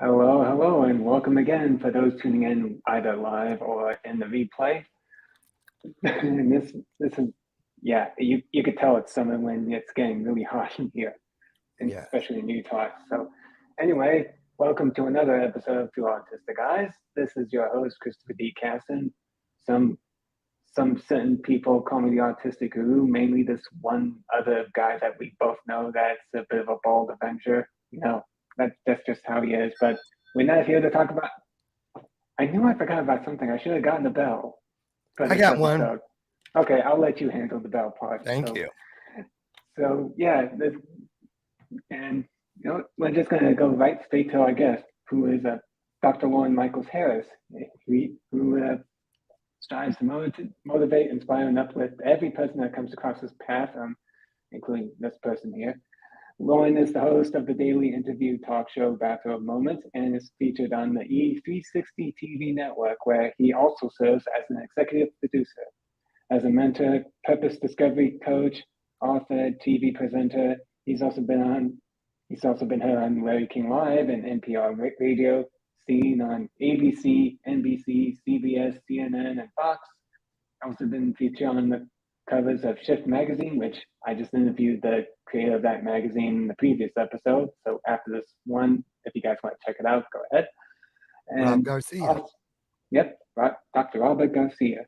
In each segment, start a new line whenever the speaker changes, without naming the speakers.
Hello, and welcome again for those tuning in either live or in the replay. And this is, yeah, you could tell it's summer when it's getting really hot in here, and
Yeah.
especially in Utah. So, anyway, welcome to another episode of Thru Autistic, guys. This is your host, Christopher D. Casson. Some certain people call me the Autistic Guru, mainly this one other guy that we both know that's a bit of a bold adventure. That's just how he is. But we're not here to talk about. I knew I forgot about something. I should have gotten the bell for
I
this
got
episode.
one.
Okay, I'll let you handle the bell part.
Thank you.
So yeah, we're just gonna go right straight to our guest, who is Dr. Loren Michaels Harris, who strives to motivate, inspire, and uplift every person that comes across his path, including this person here. Loren is the host of the daily interview talk show Bathrobe Moments and is featured on the E360 TV network, where he also serves as an executive producer. As a mentor, purpose discovery coach, author, TV presenter, he's also been heard on Larry King Live and NPR Radio, seen on ABC, NBC, CBS, CNN, and Fox. Also been featured on the covers of Shift magazine, which I just interviewed the creator of that magazine in the previous episode. So after this one, if you guys want to check it out, go ahead. And
Rob Garcia.
Dr. Robert Garcia.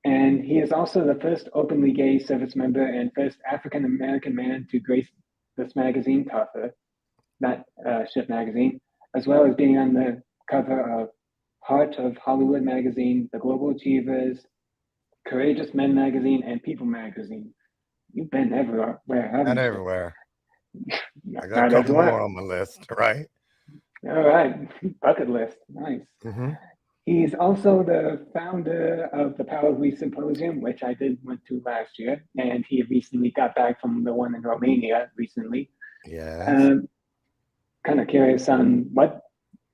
And he is also the first openly gay service member and first African-American man to grace this magazine cover, that Shift magazine, as well as being on the cover of Heart of Hollywood magazine, The Global Achievers, Courageous Men magazine, and People magazine. You've been everywhere, haven't
Not
you?
everywhere. I got
Not
a couple
everywhere.
more on my list, right?
All right, bucket list, nice.
Mm-hmm.
He's also the founder of the Power of We Symposium, which I went to last year, and he recently got back from the one in Romania recently.
Yes.
Kind of curious on what,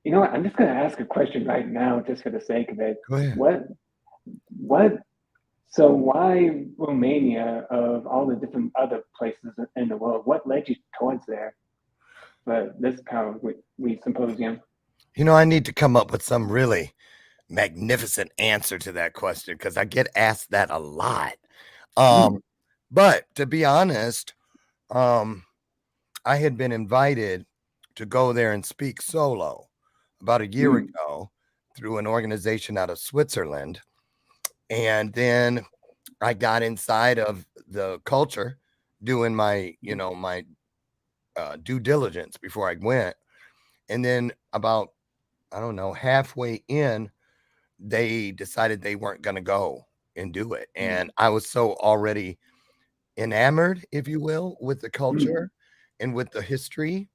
I'm just going to ask a question right now, just for the sake of it.
Go ahead.
So why Romania of all the different other places in the world? What led you towards there for this Power of We Symposium?
I need to come up with some really magnificent answer to that question because I get asked that a lot. But to be honest, I had been invited to go there and speak solo about a year ago through an organization out of Switzerland. And then I got inside of the culture doing my, my due diligence before I went. And then about, halfway in, they decided they weren't going to go and do it. And I was so already enamored, if you will, with the culture and with the history,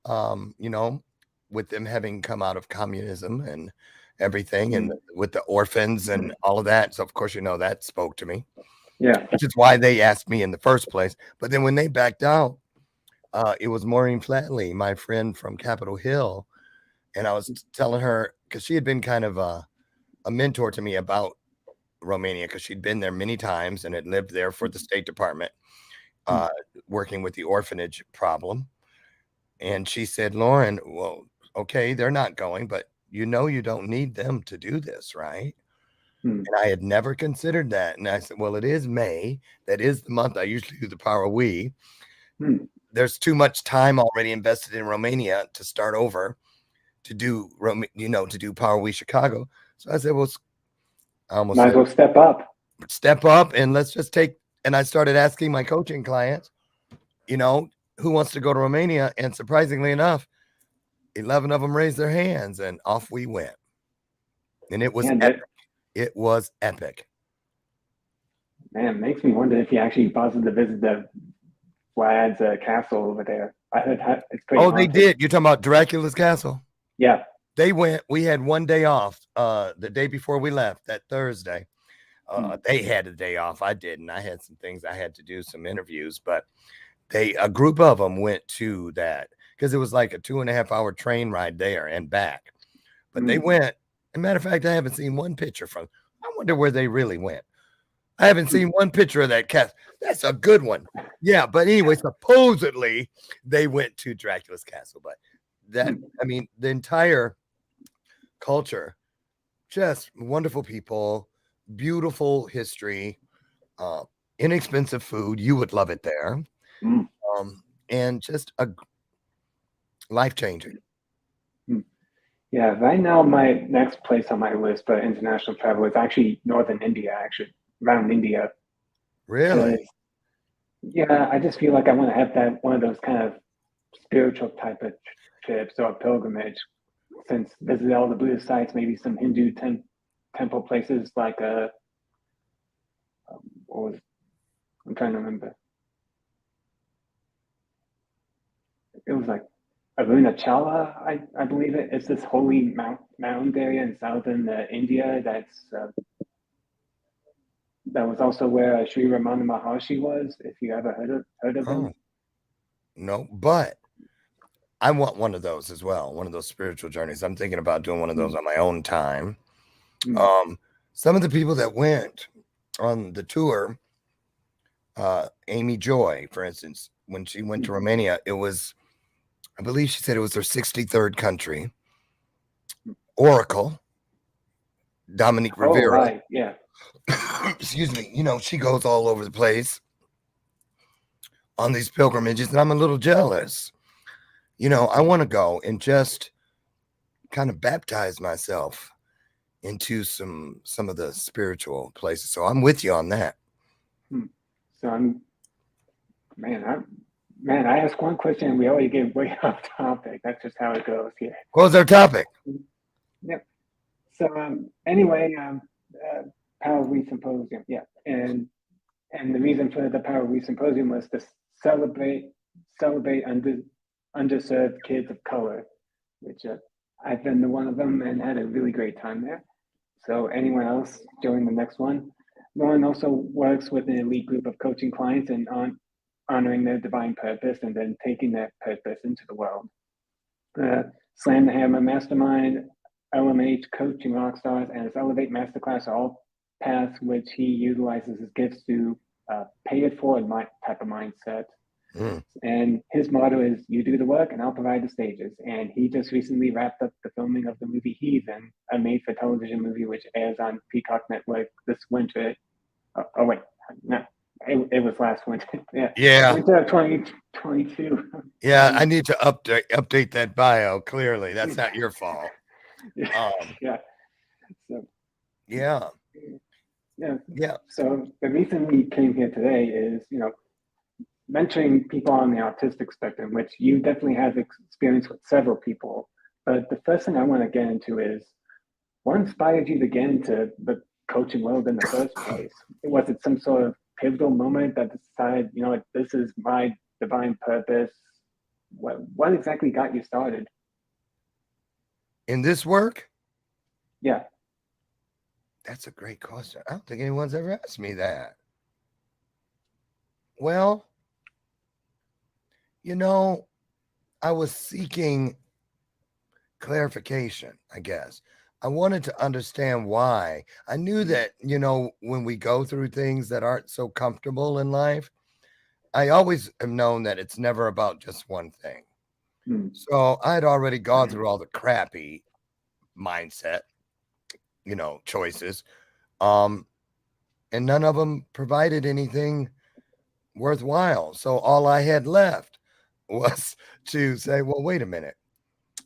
with them having come out of communism and everything, and with the orphans and all of that. So of course, that spoke to me.
Yeah.
Which is why they asked me in the first place. But then when they backed out, it was Maureen Flatley, my friend from Capitol Hill. And I was telling her, because she had been kind of a mentor to me about Romania, because she'd been there many times and had lived there for the State Department, working with the orphanage problem. And she said, Loren, well, okay, they're not going, but you don't need them to do this, right? And I had never considered that. And I said, well, it is May. That is the month I usually do the Power of We. There's too much time already invested in Romania to start over to do, to do Power We Chicago. So I said, well, I almost
might as well step up
and let's just and I started asking my coaching clients, who wants to go to Romania? And surprisingly enough, 11 of them raised their hands and off we went. And it was epic. It was epic.
Man, it makes me wonder if you actually bothered to visit the Vlad's castle over there. I heard it's pretty haunted.
They did. You're talking about Dracula's castle?
Yeah.
They went. We had one day off the day before we left, that Thursday. They had a day off. I didn't. I had some things I had to do, some interviews, but a group of them went to that because it was like a 2.5 hour train ride there and back. But they went. As a matter of fact, I haven't seen one picture from. I wonder where they really went. I haven't seen one picture of that castle. That's a good one. Yeah, but anyway, supposedly they went to Dracula's castle, but that, I mean, the entire culture, just wonderful people, beautiful history, uh, inexpensive food. You would love it there.
Mm.
And just a life changing.
Mm. Yeah, right now my next place on my list for international travel is actually northern India, actually around India.
Really?
'Cause, yeah, I just feel like I want to have that one of those kind of spiritual type of trips or pilgrimage. Since visit all the Buddhist sites, maybe some Hindu temple places like what was I'm trying to remember. It was like Arunachala, I believe it. It's this holy mountain area in southern India that was also where Sri Ramana Maharshi was. If you ever heard of
Oh,
him.
no, but I want one of those as well, one of those spiritual journeys. I'm thinking about doing one of those
Mm,
on my own time.
mm,
Um, some of the people that went on the tour, Amy Joy, for instance, when she went to
mm.
Romania, it was, I believe she said it was their 63rd country. Oracle, Dominique
Oh,
Rivera,
right, yeah.
excuse me, you know, she goes all over the place on these pilgrimages, and I'm a little jealous. You know, I want to go and just kind of baptize myself into some of the spiritual places. So I'm with you on that.
Mm. So man, I ask one question and we always get way off topic. That's just how it goes here.
What was our topic?
Yep. So anyway, Power We Symposium, yeah, and the reason for the Power We Symposium was to celebrate underserved kids of color, which I've been to one of them and had a really great time there. So anyone else join the next one? Lauren also works with an elite group of coaching clients and honoring their divine purpose and then taking that purpose into the world. The Slam the Hammer Mastermind, LMH Coaching Rockstars, and his Elevate Masterclass are all paths which he utilizes his gifts to pay it forward type of mindset.
Mm.
And his motto is, "You do the work, and I'll provide the stages." And he just recently wrapped up the filming of the movie Heathen, a made-for-television movie which airs on Peacock Network this winter. Oh wait, no, it was last winter. Yeah,
Yeah.
winter of 2022.
Yeah, I need to update that bio. Clearly, that's not your fault.
Yeah, yeah. So
Yeah,
yeah.
yeah.
So the reason we came here today is, mentoring people on the autistic spectrum, which you definitely have experience with several people. But the first thing I want to get into is what inspired you to get into the coaching world in the first place? Was it some sort of pivotal moment that decided, this is my divine purpose? What exactly got you started?
In this work,
Yeah.
that's a great question. I don't think anyone's ever asked me that. Well, you know, I was seeking clarification, I guess. I wanted to understand why. I knew that, when we go through things that aren't so comfortable in life, I always have known that it's never about just one thing.
Mm.
So I had already gone through all the crappy mindset, choices. And none of them provided anything worthwhile. So all I had left was to say, well, wait a minute.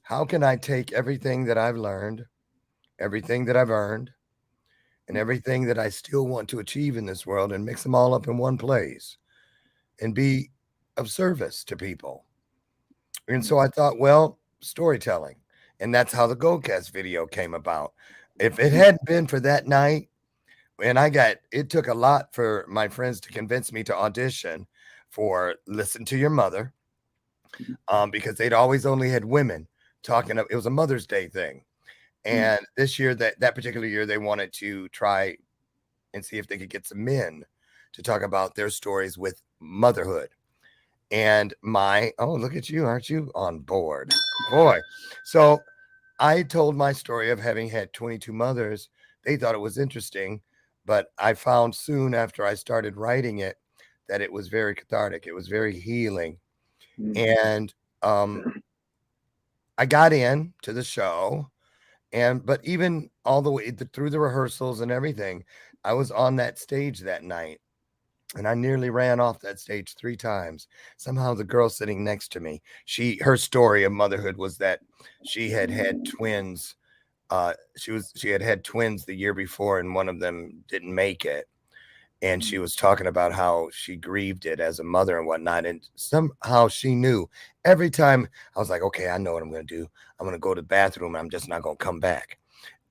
How can I take everything that I've learned, everything that I've earned, and everything that I still want to achieve in this world and mix them all up in one place and be of service to people? And so I thought, well, storytelling. And that's how the Goldcast video came about. If it hadn't been for that night, and it took a lot for my friends to convince me to audition for Listen to Your Mother, because they'd always only had women talking. It was a Mother's Day thing. And this year, that particular year, they wanted to try and see if they could get some men to talk about their stories with motherhood. And look at you. Aren't you on board? Boy. So I told my story of having had 22 mothers. They thought it was interesting, but I found soon after I started writing it that it was very cathartic. It was very healing. And I got in to the show, but even all the way through the rehearsals and everything, I was on that stage that night. And I nearly ran off that stage 3 times. Somehow the girl sitting next to me, her story of motherhood was that she had had twins. She had twins the year before, and one of them didn't make it. And she was talking about how she grieved it as a mother and whatnot. And somehow she knew every time I was like, okay, I know what I'm going to do. I'm going to go to the bathroom and I'm just not going to come back.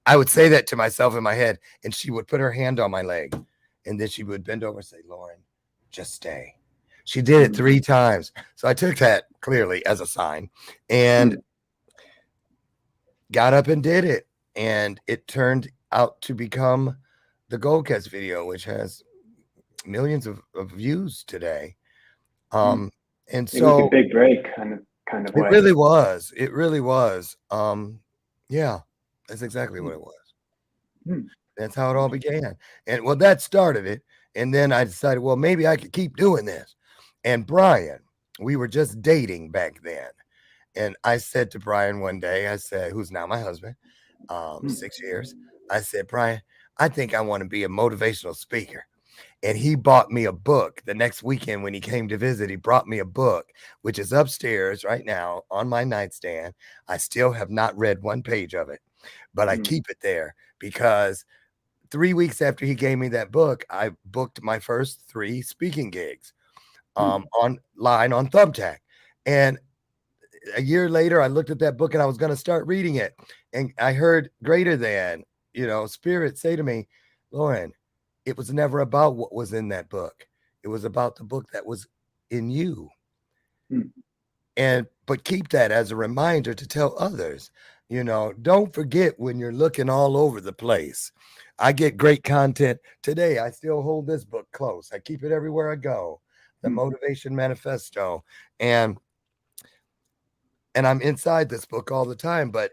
I would say that to myself in my head, and she would put her hand on my leg, and then she would bend over and say, Loren, just stay. She did it 3 times. So I took that clearly as a sign and got up and did it. And it turned out to become the Goldcast video, which has millions of views today. And
It was a
so
big break kind of
it
way.
really was. It really was. Yeah, that's exactly what it was. That's how it all began. And well, that started it. And then I decided, well, maybe I could keep doing this. And Brian, we were just dating back then. And I said to Brian one day, I said, who's now my husband, 6 years. I said, Brian, I think I want to be a motivational speaker. And he bought me a book the next weekend when he came to visit. He brought me a book, which is upstairs right now on my nightstand. I still have not read one page of it, but I keep it there because 3 weeks after he gave me that book, I booked my first 3 speaking gigs online on Thumbtack. And a year later, I looked at that book and I was going to start reading it. And I heard greater than, Spirit say to me, Loren, it was never about what was in that book. It was about the book that was in you. But keep that as a reminder to tell others, don't forget when you're looking all over the place. I get great content today. I still hold this book close. I keep it everywhere I go. The Motivation Manifesto. And I'm inside this book all the time, but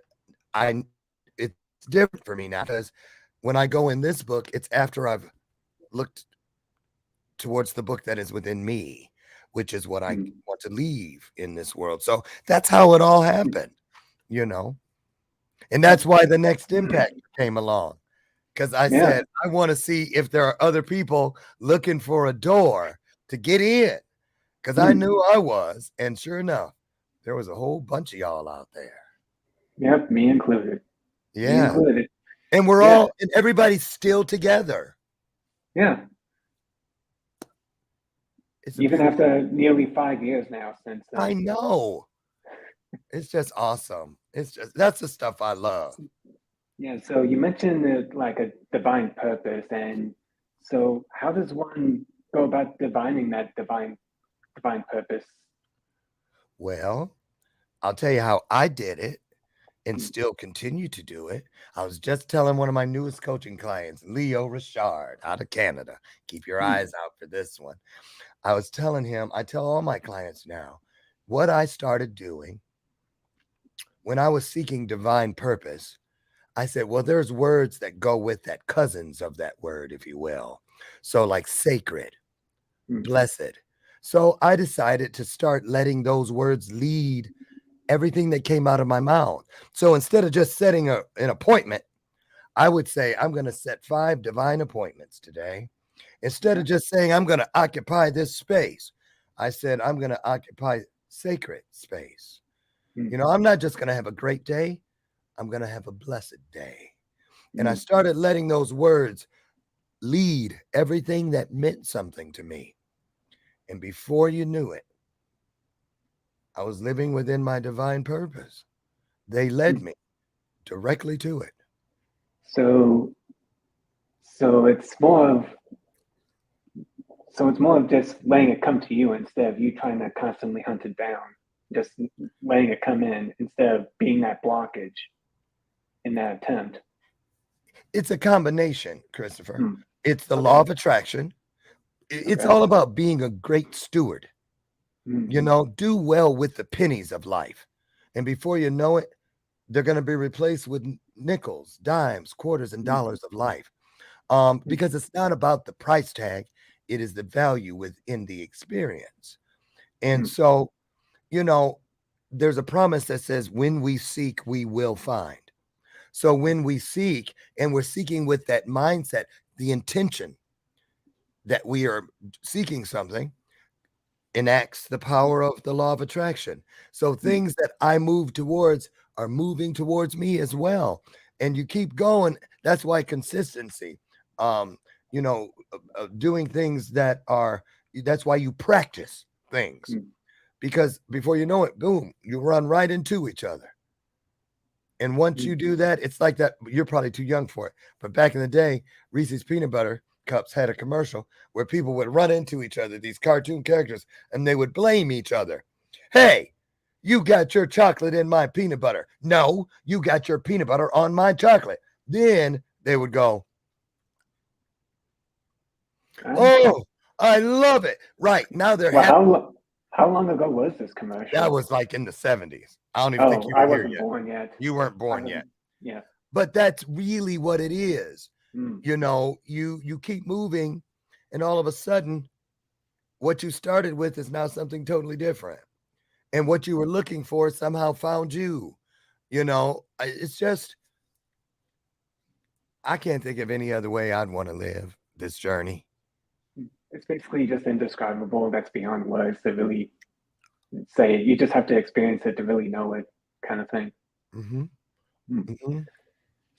it's different for me now because when I go in this book, it's after I've looked towards the book that is within me, which is what I want to leave in this world. So that's how it all happened, and that's why the Next Impact came along. Because I said, I want to see if there are other people looking for a door to get in. Because I knew I was. And sure enough, there was a whole bunch of y'all out there.
Yep, me included.
Yeah.
Me included.
And we're all, and everybody's still together.
Yeah. Even after nearly 5 years now since then.
I know. It's just awesome. That's the stuff I love.
Yeah, so you mentioned like a divine purpose, and so how does one go about divining that divine purpose?
Well, I'll tell you how I did it and still continue to do it. I was just telling one of my newest coaching clients, Leo Richard, out of Canada. Keep your eyes out for this one. I was telling him, I tell all my clients now, what I started doing when I was seeking divine purpose. I said, well, there's words that go with that, cousins of that word, if you will. So like sacred, blessed. So I decided to start letting those words lead everything that came out of my mouth. So instead of just setting an appointment, I would say, I'm going to set 5 divine appointments today. Instead of just saying, I'm going to occupy this space, I said, I'm going to occupy sacred space. I'm not just going to have a great day. I'm going to have a blessed day. And I started letting those words lead everything that meant something to me. And before you knew it, I was living within my divine purpose. They led me directly to it.
So it's more of just letting it come to you instead of you trying to constantly hunt it down. Just letting it come in instead of being that blockage in that attempt.
It's a combination, Christopher. It's the law of attraction. It's all about being a great steward. Do well with the pennies of life. And before you know it, they're going to be replaced with nickels, dimes, quarters, and dollars of life. Because it's not about the price tag. It is the value within the experience. And so, there's a promise that says, when we seek, we will find. So when we seek, and we're seeking with that mindset, the intention that we are seeking something, enacts the power of the law of attraction. So things that I move towards are moving towards me as well. And you keep going. That's why consistency, doing things that's why you practice things, because before you know it, boom, you run right into each other. And once you do that, it's like that. You're probably too young for it. But back in the day, Reese's peanut butter cups had a commercial where people would run into each other, these cartoon characters, and they would blame each other. Hey, you got your chocolate in my peanut butter. No, you got your peanut butter on my chocolate. Then they would go, oh, I love it. Right. Now they're
Well, how long ago was this commercial?
That was like in the 70s. I don't even think you were
I
here
wasn't
yet.
born yet.
You weren't born yet.
Yeah.
But that's really what it is. You know, you keep moving, and all of a sudden, what you started with is now something totally different. And what you were looking for somehow found you. You know, it's just, I can't think of any other way I'd want to live this journey.
It's basically just indescribable. That's beyond words to really say. You just have to experience it to really know it, kind of thing.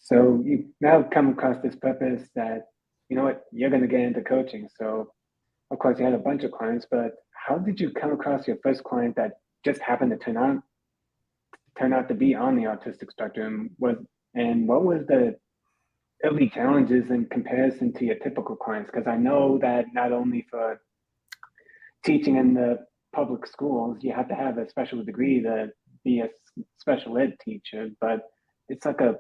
So you now come across this purpose that, you know what, you're going to get into coaching. So of course you had a bunch of clients, but how did you come across your first client that just happened to turn out to be on the autistic spectrum? And what was the early challenges in comparison to your typical clients? Because I know that not only for teaching in the public schools, you have to have a special degree to be a special ed teacher, but it's like a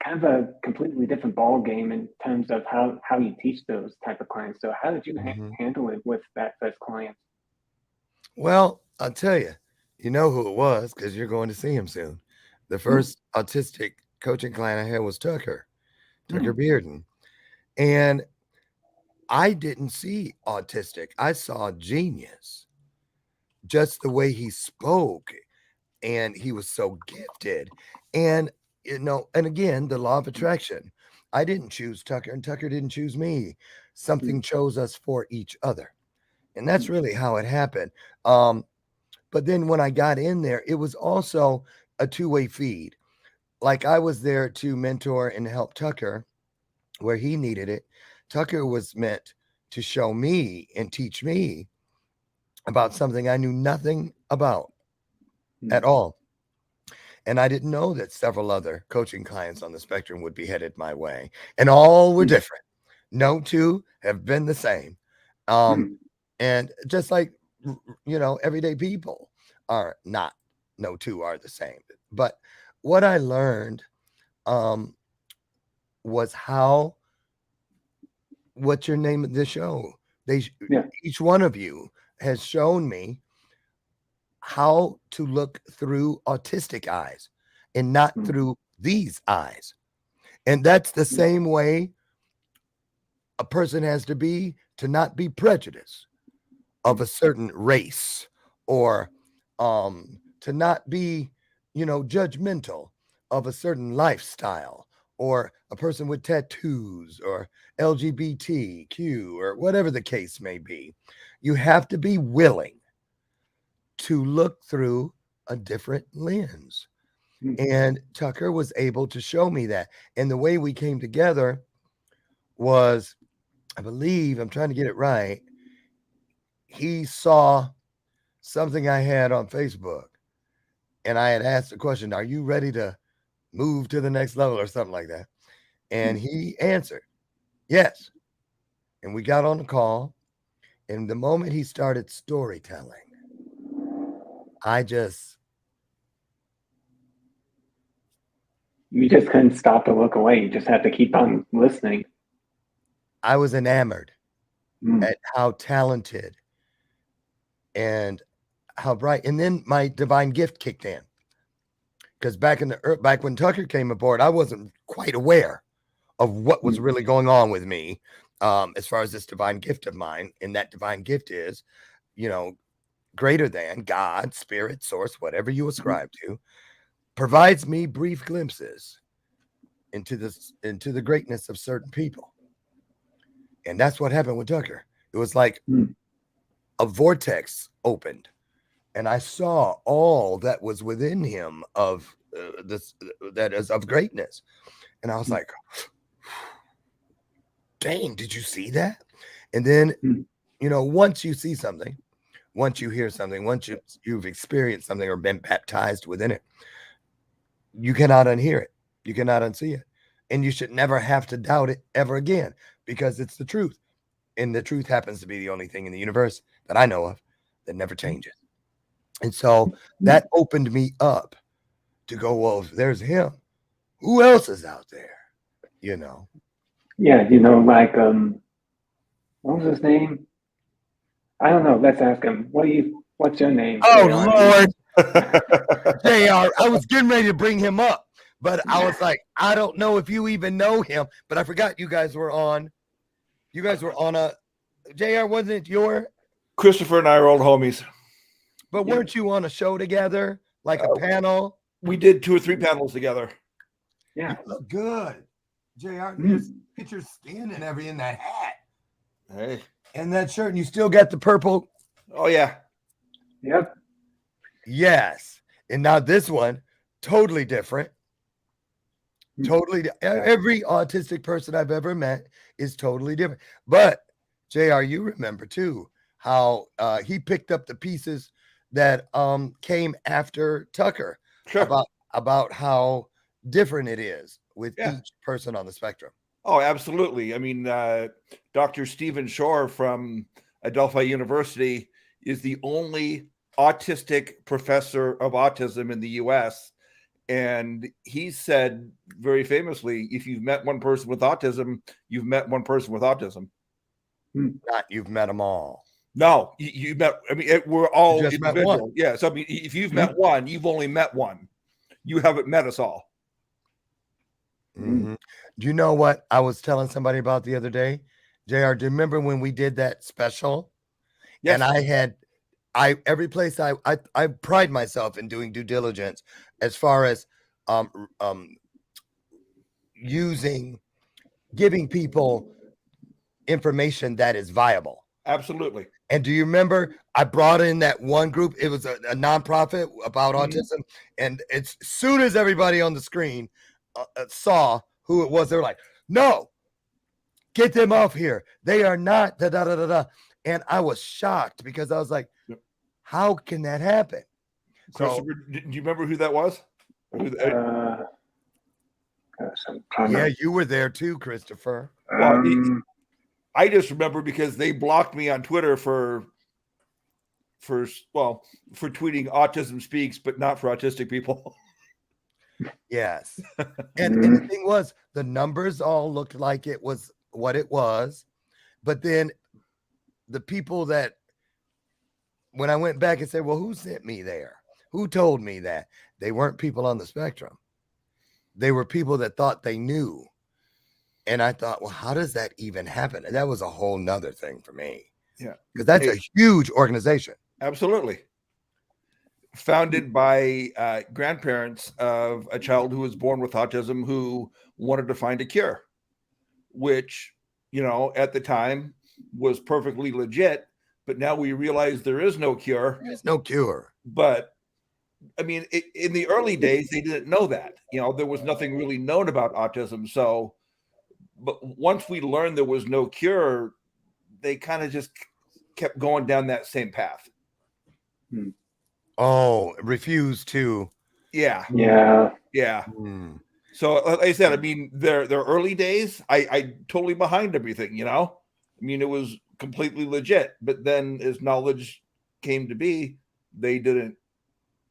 kind of a completely different ball game in terms of how you teach those type of clients. So how did you handle it with that first client?
Well, I'll tell you, you know who it was because you're going to see him soon. The first autistic coaching client I had was Tucker Bearden. And I didn't see autistic. I saw genius, just the way he spoke. And he was so gifted. And, and again, the law of attraction. I didn't choose Tucker, and Tucker didn't choose me. Something chose us for each other. And that's really how it happened. But then when I got in there, it was also a two-way feed. Like I was there to mentor and help Tucker where he needed it. Tucker was meant to show me and teach me about something I knew nothing about at all. And I didn't know that several other coaching clients on the spectrum would be headed my way. And all were different. No two have been the same. And just like, everyday people are not, no two are the same. But what I learned was what's your name of the show? Each one of you has shown me how to look through autistic eyes and not through these eyes. And that's the same way a person has to not be prejudiced of a certain race, or to not be, judgmental of a certain lifestyle, or a person with tattoos, or LGBTQ, or whatever the case may be. You have to be willing to look through a different lens. And Tucker was able to show me that. And the way we came together was, I believe, I'm trying to get it right, he saw something I had on Facebook, and I had asked the question, are you ready to move to the next level or something like that? And he answered, yes. And we got on the call, and the moment he started storytelling,
you just couldn't stop to look away. You just had to keep on listening.
I was enamored at how talented and how bright. And then my divine gift kicked in, because back when Tucker came aboard, I wasn't quite aware of what was really going on with me, as far as this divine gift of mine. And that divine gift is, greater than God, spirit, source, whatever you ascribe to, provides me brief glimpses into the greatness of certain people. And that's what happened with Tucker. It was like a vortex opened, and I saw all that was within him of that is of greatness. And I was like, dang, did you see that? And then, once you see something, once you hear something, once you've experienced something or been baptized within it, you cannot unhear it. You cannot unsee it. And you should never have to doubt it ever again, because it's the truth. And the truth happens to be the only thing in the universe that I know of that never changes. And so that opened me up to go, well, if there's him, who else is out there?
Yeah, like what was his name? I don't know. Let's ask him. What's your name?
Oh, Lord. JR, I was getting ready to bring him up, but I was like, I don't know if you even know him, but I forgot you guys were on a JR, wasn't it your
Christopher and I are old homies.
But weren't you on a show together, like a panel?
We did 2 or 3 panels together.
Yeah.
You look good. JR, just get your skin and everything, that hat.
Hey.
And that shirt, and you still got the purple.
Oh, yeah.
Yep.
Yes. And now this one, totally different. Totally. Every autistic person I've ever met is totally different. But JR, you remember too how he picked up the pieces that came after Tucker.
Sure.
About how different it is with each person on the spectrum.
Oh, absolutely. I mean, Dr. Stephen Shore from Adelphi University is the only autistic professor of autism in the U.S. And he said very famously, if you've met one person with autism, you've met one person with autism.
Not you've met them all.
No, you met, I mean, we're all
just
individual.
met one.
Yeah. So, I mean, if you've met one, you've only met one. You haven't met us all.
Do you know what I was telling somebody about the other day? JR, do you remember when we did that special?
Yes.
And every place I pride myself in doing due diligence as far as giving people information that is viable.
Absolutely.
And do you remember I brought in that one group? It was a nonprofit about autism. And as soon as everybody on the screen saw who it was, they were like, no, get them off here. They are not da da da da da. And I was shocked because I was like, how can that happen?
Christopher, do you remember who that was?
Yeah, you were there too, Christopher.
Well, I just remember because they blocked me on Twitter for tweeting autism speaks, but not for autistic people.
Yes. And the thing was, the numbers all looked like it was what it was. But then the people that, when I went back and said, well, who sent me there? Who told me that? They weren't people on the spectrum. They were people that thought they knew. And I thought, well, how does that even happen? And that was a whole nother thing for me.
Yeah.
Because that's a huge organization.
Absolutely. Founded by grandparents of a child who was born with autism who wanted to find a cure, which, at the time was perfectly legit. But now we realize there is no cure.
There's no cure.
But I mean, in the early days, they didn't know that. There was nothing really known about autism. So, but once we learned there was no cure, they kind of just kept going down that same path.
Oh, refused to.
Yeah. So, like I said, I mean, their early days, I totally behind everything. I mean, it was completely legit. But then, as knowledge came to be, they didn't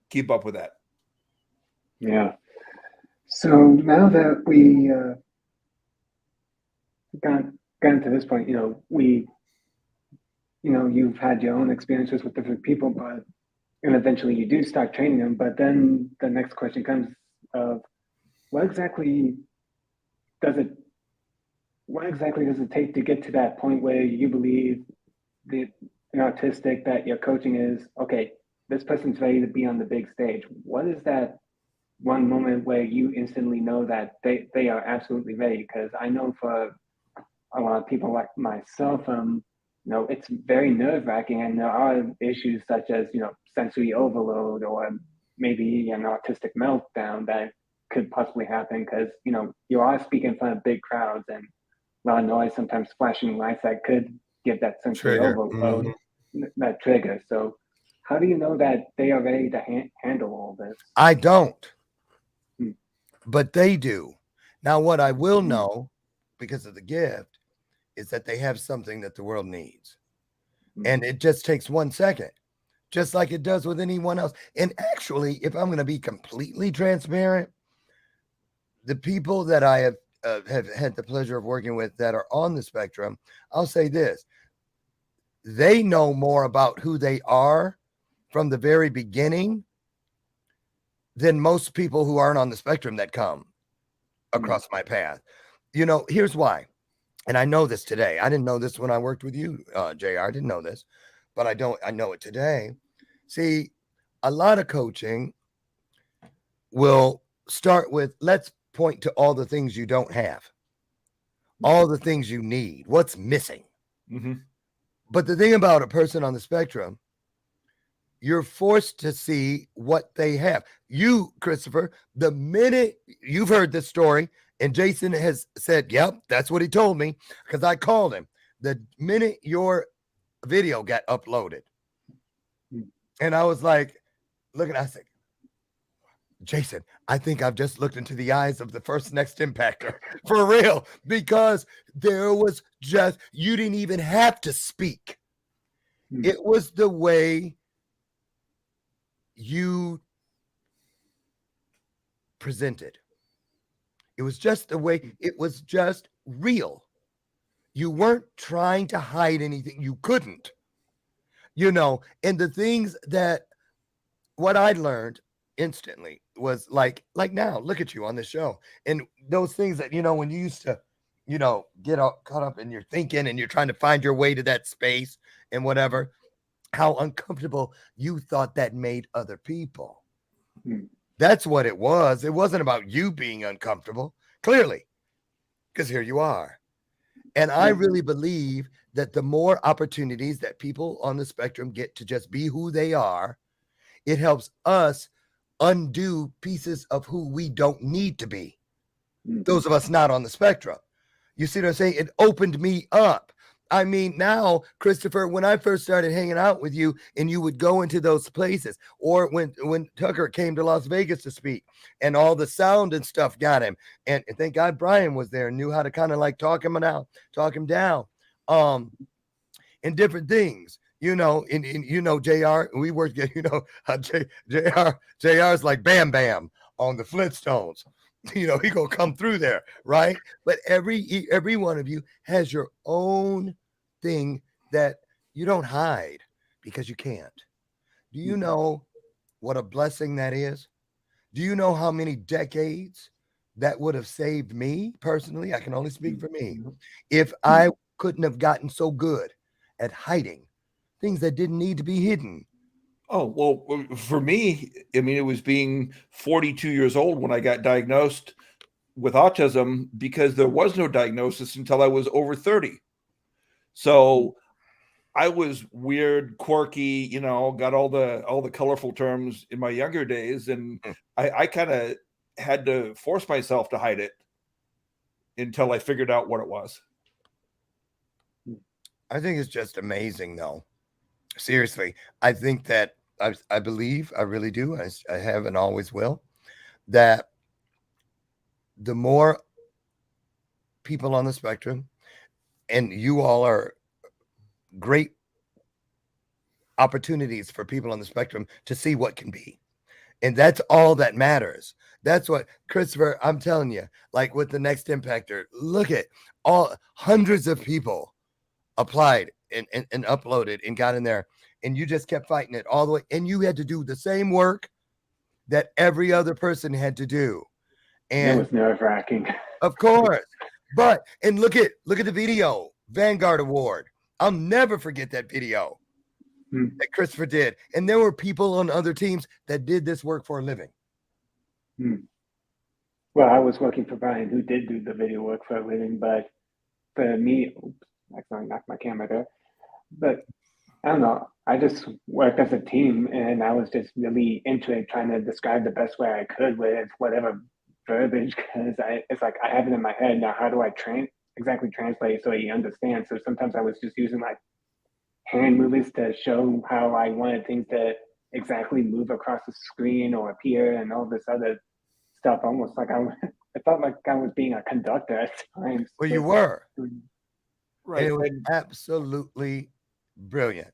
keep up with that.
Yeah. So now that we gotten to this point, you've had your own experiences with different people, and eventually you do start training them. But then the next question comes of what exactly does it take to get to that point where you believe that an autistic that you're coaching is, okay, this person's ready to be on the big stage. What is that one moment where you instantly know that they are absolutely ready? Because I know for a lot of people like myself, it's very nerve-wracking, and there are issues such as, sensory overload or maybe an autistic meltdown that could possibly happen because, you are speaking in front of big crowds and a lot of noise, sometimes flashing lights that could give that sensory
Trigger.
overload, that trigger. So how do you know that they are ready to handle all this?
I don't, but they do. Now, what I will know, because of the gift, is that they have something that the world needs. And it just takes 1 second, just like it does with anyone else. And actually, if I'm going to be completely transparent, the people that I have had the pleasure of working with that are on the spectrum, I'll say this: they know more about who they are from the very beginning than most people who aren't on the spectrum that come across my path. Here's why. And I know this today. I didn't know this when I worked with you, JR. I didn't know this, but I know it today. See, a lot of coaching will start with, let's point to all the things you don't have, all the things you need, what's missing. But the thing about a person on the spectrum, you're forced to see what they have. You, Christopher, the minute you've heard this story, and Jason has said, yep, that's what he told me, because I called him. The minute your video got uploaded, and I was like, I said, Jason, I think I've just looked into the eyes of the first next impactor for real, because there was you didn't even have to speak. It was the way you presented. It was just the way, it was just real. You weren't trying to hide anything. You couldn't, and the things that what I learned instantly was like now, look at you on this show. And those things that, when you used to, get caught up in your thinking and you're trying to find your way to that space and whatever, how uncomfortable you thought that made other people. That's what it was. It wasn't about you being uncomfortable, clearly, because here you are. And I really believe that the more opportunities that people on the spectrum get to just be who they are, it helps us undo pieces of who we don't need to be. Those of us not on the spectrum. You see what I'm saying? It opened me up. I mean, now, Christopher, when I first started hanging out with you and you would go into those places, or when Tucker came to Las Vegas to speak and all the sound and stuff got him. And thank God Brian was there and knew how to kind of like talk him down, and different things, and JR, we worked, JR's like Bam Bam on the Flintstones. He gonna come through there, right? But every one of you has your own thing that you don't hide because you can't. Do you know what a blessing that is? Do you know how many decades that would have saved me personally? I can only speak for me. If I couldn't have gotten so good at hiding things that didn't need to be hidden.
Oh, well, for me, I mean, it was being 42 years old when I got diagnosed with autism, because there was no diagnosis until I was over 30. So I was weird, quirky, got all the colorful terms in my younger days. And I kind of had to force myself to hide it until I figured out what it was.
I think it's just amazing, though. Seriously, I think that I believe, I really do, I have and always will, that the more people on the spectrum, and you all are great opportunities for people on the spectrum to see what can be. And that's all that matters. That's what, Christopher, I'm telling you, like with the next impactor, look at all hundreds of people applied and uploaded and got in there, and you just kept fighting it all the way, and you had to do the same work that every other person had to do. And
it was nerve-wracking,
of course. And look at the video, Vanguard Award. I'll never forget that video. that Christopher did. And there were people on other teams that did this work for a living.
Well, I was working for Brian, who did do the video work for a living, but for me, I accidentally knocked my camera there. But I don't know. I just worked as a team, and I was just really into it, trying to describe the best way I could with whatever verbiage, because it's like I have it in my head now. How do I exactly translate so he understands? So sometimes I was just using like hand movements to show how I wanted things to exactly move across the screen or appear, and all this other stuff. Almost like I felt like I was being a conductor at times.
Well, you were.
Right.
And it was absolutely brilliant.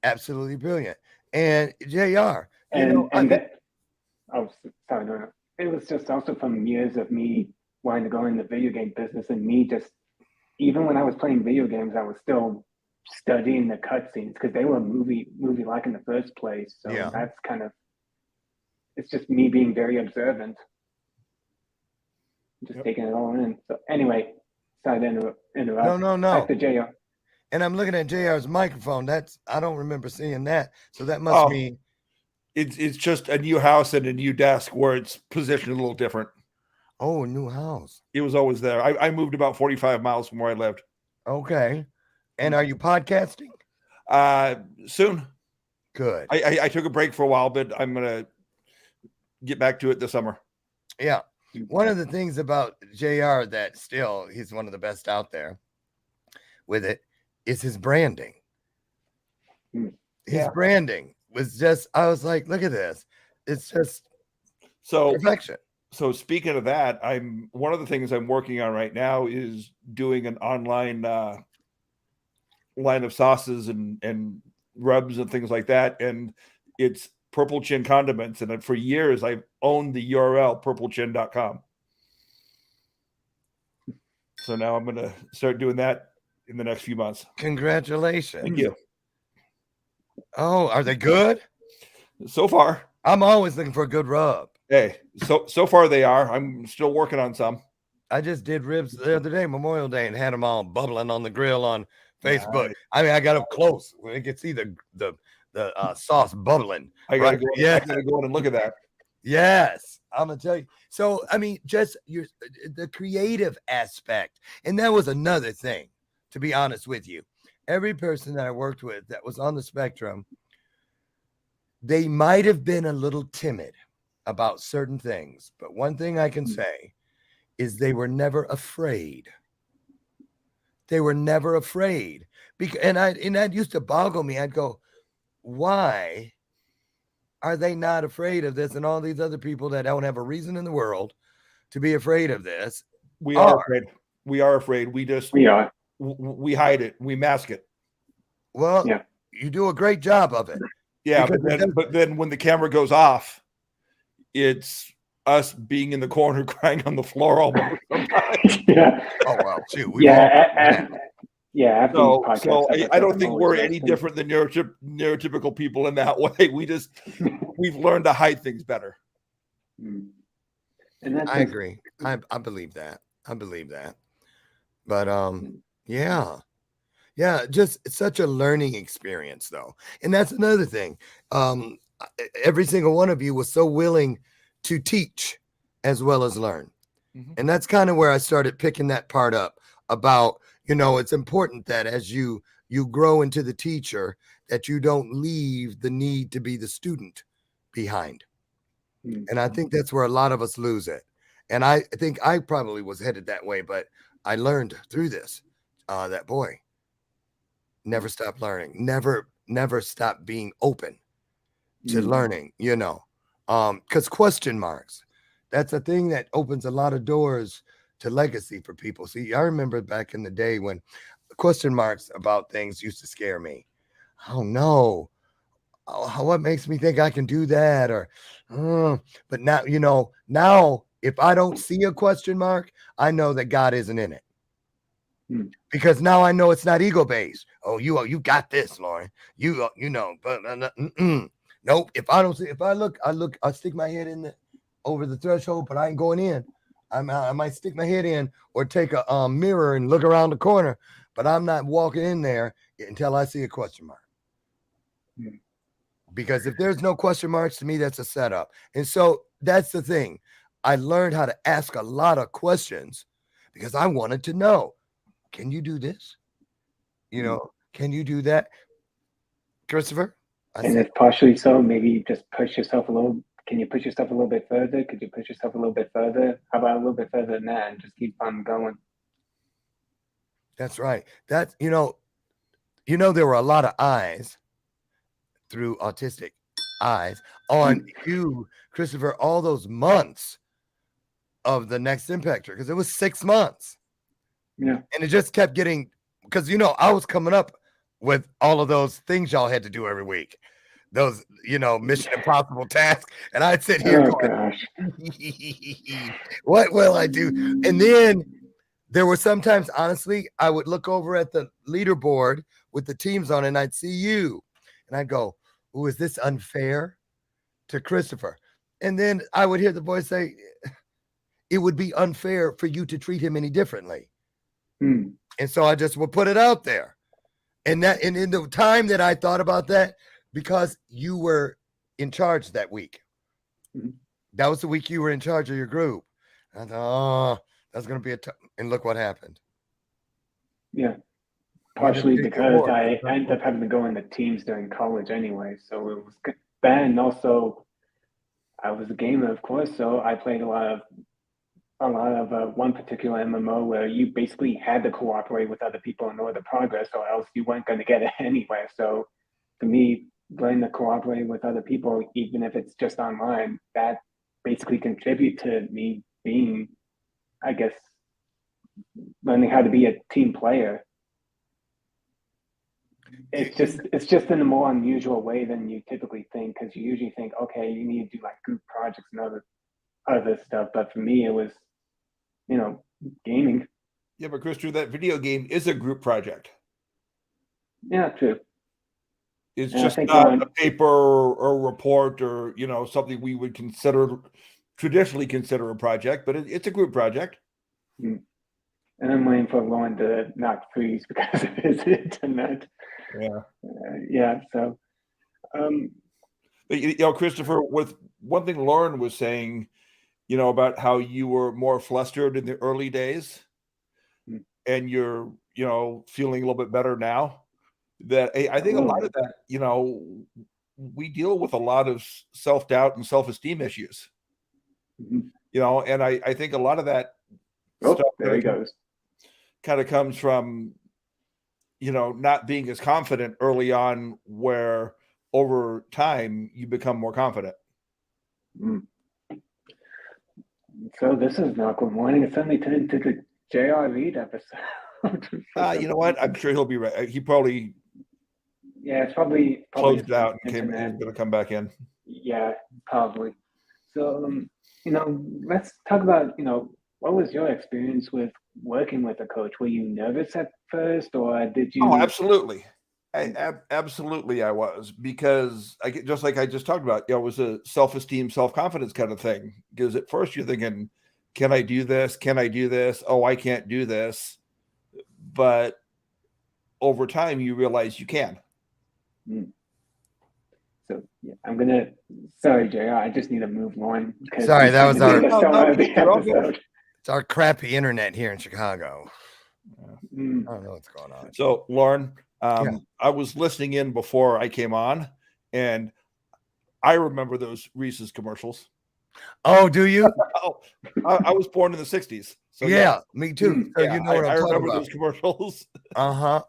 Absolutely brilliant. And JR,
sorry, no. It was just also from years of me wanting to go in the video game business, and me just, even when I was playing video games, I was still studying the cutscenes because they were movie-like in the first place. So that's kind of, it's just me being very observant, just taking it all in. So anyway, sorry to interrupt.
No.
Back to JR.
And I'm looking at JR's microphone. I don't remember seeing that. So that must mean
it's just a new house and a new desk where it's positioned a little different.
Oh, a new house.
It was always there. I moved about 45 miles from where I lived.
Okay. And are you podcasting?
Soon.
Good.
I took a break for a while, but I'm gonna get back to it this summer.
Yeah. One of the things about JR that still he's one of the best out there with it is his branding. His branding was just, I was like, look at this. It's just perfection.
So speaking of that, one of the things I'm working on right now is doing an online line of sauces and rubs and things like that. And it's Purple Chin Condiments. And for years, I've owned the URL purplechin.com. So now I'm going to start doing that in the next few months.
Congratulations.
Thank you.
Oh, are they good?
So far.
I'm always looking for a good rub.
Hey, so far they are. I'm still working on some.
I just did ribs the other day, Memorial Day, and had them all bubbling on the grill on Facebook. Nice. I mean, I got up close where you could see the sauce bubbling.
I gotta go in and look at that.
Yes, I'm gonna tell you. So, I mean, just the creative aspect, and that was another thing. To be honest with you, every person that I worked with that was on the spectrum, they might have been a little timid about certain things, but one thing I can say is they were never afraid. They were never afraid. And that used to boggle me. I'd go, why are they not afraid of this? And all these other people that don't have a reason in the world to be afraid of this.
We are afraid. We are afraid. We hide it. We mask it.
Well, you do a great job of it.
Yeah, but then when the camera goes off, it's us being in the corner crying on the floor almost sometimes.
Oh, well, shoot.
So I don't think we're any different than neurotypical people in that way. We've learned to hide things better.
And
I agree. I believe that. But yeah, just such a learning experience though. And that's another thing. Every single one of you was so willing to teach as well as learn. Mm-hmm. And that's kind of where I started picking that part up about, it's important that as you grow into the teacher, that you don't leave the need to be the student behind. Mm-hmm. And I think that's where a lot of us lose it. And I think I probably was headed that way, but I learned through this, that boy, never stop learning, never stop being open to learning, because question marks, that's a thing that opens a lot of doors to legacy for people. See, I remember back in the day when question marks about things used to scare me. Oh no, what makes me think I can do that? Or, but now, now if I don't see a question mark, I know that God isn't in it. Because now I know it's not ego based. Oh, you got this, Loren. But nope. If I stick my head in over the threshold, but I ain't going in. I might stick my head in or take a mirror and look around the corner, but I'm not walking in there until I see a question mark.
Mm.
Because if there's no question marks, to me, that's a setup. And so that's the thing. I learned how to ask a lot of questions because I wanted to know, can you do this? You know, can you do that? Christopher?
And if partially so, maybe just push yourself a little. Can you push yourself a little bit further? Could you push yourself a little bit further? How about a little bit further than that and just keep on going?
That's right. That's, there were a lot of eyes through Autistic eyes on you, Christopher, all those months of the next impactor, because it was 6 months.
Yeah.
And it just kept getting, because, I was coming up with all of those things y'all had to do every week. Those, Mission Impossible tasks. And I'd sit here going,
gosh.
what will I do? And then there were sometimes, honestly, I would look over at the leaderboard with the teams on and I'd see you. And I'd go, oh, is this unfair to Christopher? And then I would hear the voice say, it would be unfair for you to treat him any differently.
Mm.
And so I just would put it out there. And in the time that I thought about that, because you were in charge that week.
Mm-hmm.
That was the week you were in charge of your group. I thought, that's going to be and look what happened.
Yeah. Partially because I ended up having to go in the teams during college anyway. So it was good. And also I was a gamer, of course. So I played a lot of one particular MMO where you basically had to cooperate with other people in order to progress, or else you weren't going to get it anywhere. So for me, learning to cooperate with other people, even if it's just online, that basically contribute to me being, I guess, learning how to be a team player. It's just in a more unusual way than you typically think, because you usually think, okay, you need to do like group projects and other stuff. But for me, it was, gaming.
Yeah, but Chris, that video game is a group project.
Yeah, true.
It's just not a paper or a report or, something we would traditionally consider a project, but it's a group project.
And I'm waiting for Loren to not freeze because of his internet.
Yeah.
So,
but, Christopher, with one thing Loren was saying, about how you were more flustered in the early days and you're, feeling a little bit better now. That I think a lot of that, we deal with a lot of self-doubt and self-esteem issues, and I think a lot of that
stuff there he goes.
Kind of comes from, not being as confident early on, where over time you become more confident.
So this is not good morning. It suddenly turned into the JR Reed episode.
You know what? I'm sure he'll be right. He probably.
Yeah, it's probably
closed out and he's going to come back in.
Yeah, probably. So, let's talk about, what was your experience with working with a coach? Were you nervous at first, or did you?
Oh, absolutely. Absolutely, I was, because just like I just talked about, it was a self-esteem, self-confidence kind of thing. Because at first you're thinking, can I do this? Can I do this? Oh, I can't do this. But over time, you realize you can.
So yeah, sorry, JR, I just need to move on.
Sorry, that was
it's
our crappy internet here in Chicago. I don't know what's going on.
So, Loren, I was listening in before I came on, and I remember those Reese's commercials.
Oh, do you?
I was born in the 60s. So
yeah, me too. So
I remember those commercials.
I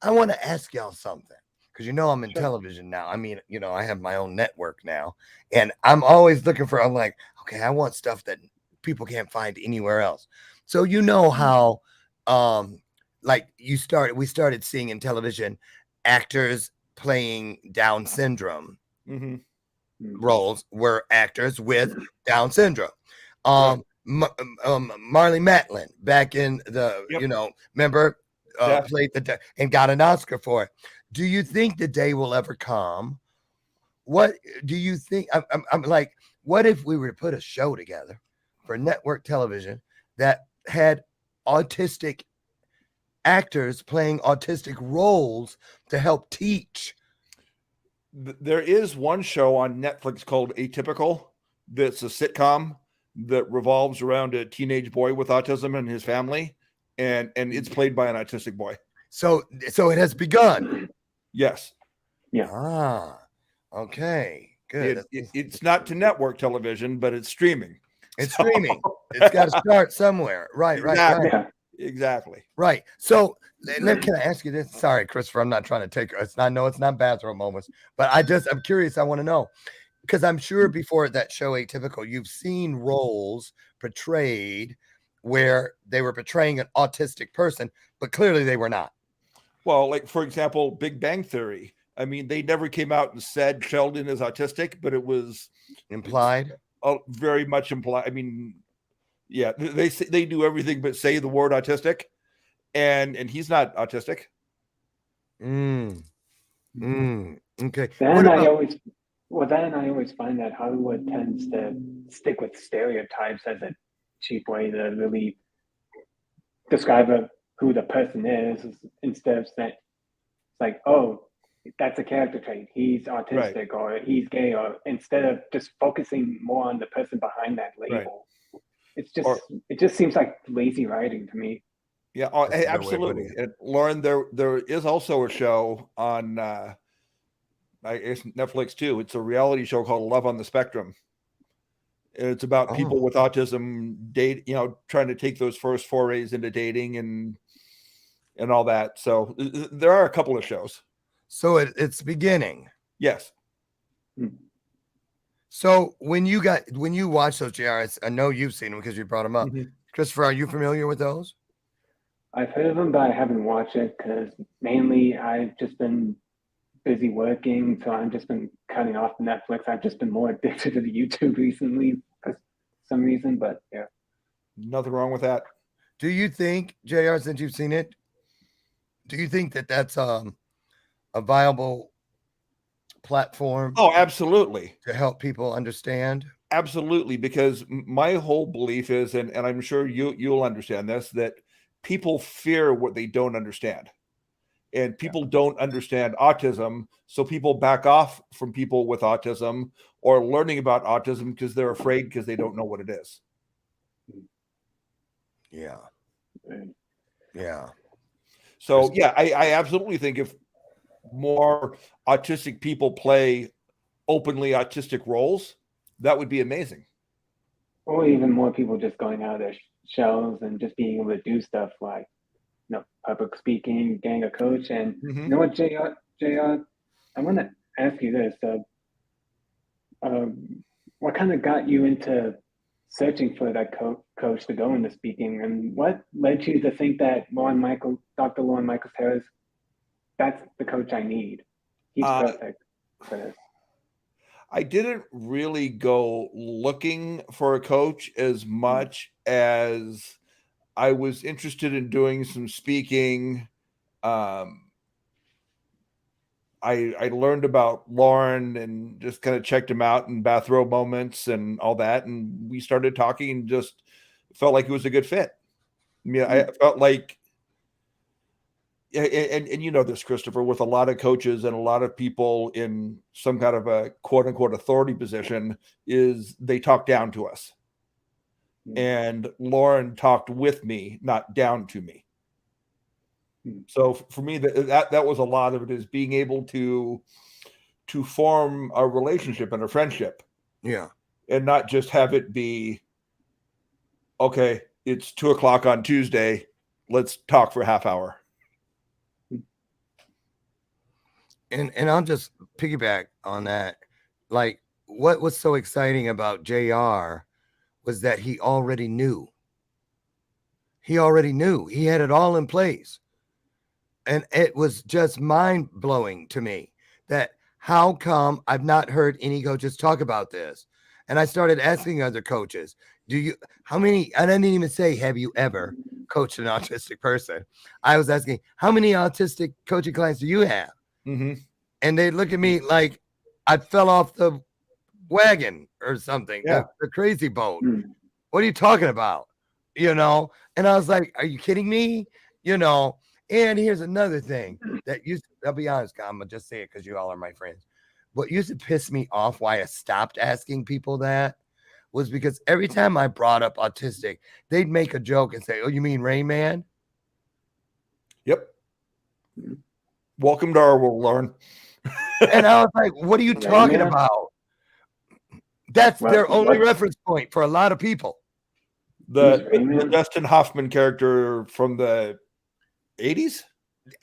want to ask y'all something, because I'm in television now. I mean, I have my own network now, and I'm always looking I'm like, okay, I want stuff that people can't find anywhere else. So how we started seeing in television actors playing Down syndrome roles were actors with Down syndrome. Marley Matlin back in the remember played and got an Oscar for it. Do you think the day will ever come? What do you think? I'm like, what if we were to put a show together for network television that had autistic actors playing autistic roles to help teach
There is one show on Netflix called Atypical. That's a sitcom that revolves around a teenage boy with autism and his family, and it's played by an autistic boy.
So it has begun.
Yes.
Yeah.
Ah, okay, good.
It's not to network television, but it's streaming.
It's streaming. It's got to start somewhere. Right.
Exactly.
Yeah.
Exactly.
Right. So can I ask you this? Sorry, Christopher, I'm not trying to take it's not no, it's not bathroom moments, but I'm curious. I want to know because I'm sure before that show Atypical, you've seen roles portrayed where they were portraying an autistic person, but clearly they were not.
Well, like for example, Big Bang Theory. I mean, they never came out and said Sheldon is autistic, but it was
Implied.
Very much implied. I mean, yeah, they do everything but say the word autistic, and he's not autistic.
Okay.
Then I always find that Hollywood tends to stick with stereotypes as a cheap way to really describe who the person is, instead of saying, it's like, oh, that's a character trait. He's autistic, right, or he's gay, or instead of just focusing more on the person behind that label. Right. It just seems like lazy writing to me.
Yeah, absolutely. And Loren, there is also a show on I guess Netflix too. It's a reality show called Love on the Spectrum. And it's about people with autism trying to take those first forays into dating and all that. So there are a couple of shows.
So it's beginning.
Yes.
So when you watch those JRs, I know you've seen them because you brought them up. Mm-hmm. Christopher, are you familiar with those?
I've heard of them, but I haven't watched it because mainly I've just been busy working, so I've just been cutting off Netflix. I've just been more addicted to the YouTube recently for some reason, but yeah.
Nothing wrong with that.
Do you think, JR, since you've seen it, do you think that that's a viable platform?
Oh, absolutely.
To help people understand?
Absolutely, because my whole belief is, and I'm sure you'll understand this, that people fear what they don't understand. And people don't understand autism, so people back off from people with autism or learning about autism because they're afraid because they don't know what it is.
Yeah. Yeah.
So, yeah, I absolutely think if more autistic people play openly autistic roles, that would be amazing.
Or even more people just going out of their shells and just being able to do stuff like, public speaking, getting a coach. And you know what, JR, I want to ask you this. What kind of got you into searching for that coach to go into speaking? And what led you to think that Dr. Loren Michaels Harris, that's the coach I need? He's perfect for this.
I didn't really go looking for a coach as much as I was interested in doing some speaking. I learned about Loren and just kind of checked him out in Bathrobe Moments and all that. And we started talking and just felt like it was a good fit. I mean, I felt like, and you know this, Christopher, with a lot of coaches and a lot of people in some kind of a quote unquote authority position, is they talk down to us. And Loren talked with me, not down to me. So for me, that was a lot of it, is being able to form a relationship and a friendship.
Yeah.
And not just have it be, okay, it's 2:00 on Tuesday, let's talk for a half hour.
And I'll just piggyback on that. Like, what was so exciting about JR was that he already knew. He already knew. He had it all in place. And it was just mind-blowing to me that how come I've not heard any coaches talk about this? And I started asking other coaches, I didn't even say, have you ever coached an autistic person? I was asking, how many autistic coaching clients do you have?
Mm-hmm.
And they look at me like I fell off the wagon or something, the crazy boat. What are you talking about? And I was like, are you kidding me? And here's another thing that I'll be honest, I'm gonna just say it because you all are my friends. what used to piss me off, why I stopped asking people that, was because every time I brought up autistic, they'd make a joke and say, "Oh, you mean Rain Man?"
Yep. Welcome to our world, Lauren.
And I was like, "What are you talking about?" That's their only reference point for a lot of people.
The Dustin Hoffman character from the 80s?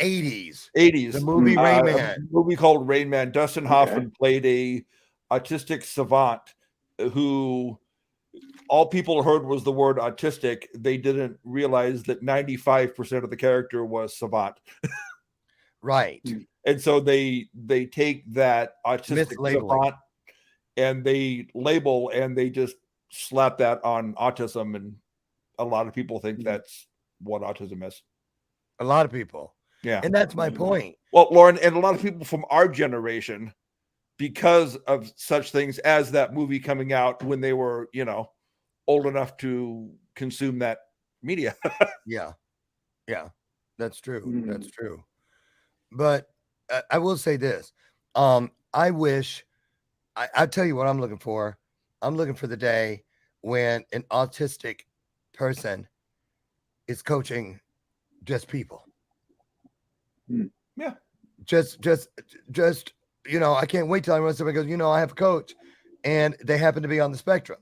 80s.
80s.
The movie Rain Man.
A movie called Rain Man. Dustin Hoffman played a autistic savant who all people heard was the word autistic. They didn't realize that 95% of the character was savant.
Right.
And so they take that autistic savant and they label and they just slap that on autism. And a lot of people think that's what autism is.
A lot of people.
Yeah.
And that's my point.
Well, Lauren, and a lot of people from our generation, because of such things as that movie coming out when they were, you know, old enough to consume that media.
Yeah. That's true. That's true. But I will say this. I wish, I'll tell you what I'm looking for. I'm looking for the day when an autistic person is coaching just people.
Yeah.
Just, you know, I can't wait till somebody goes, you know, I have a coach and they happen to be on the spectrum.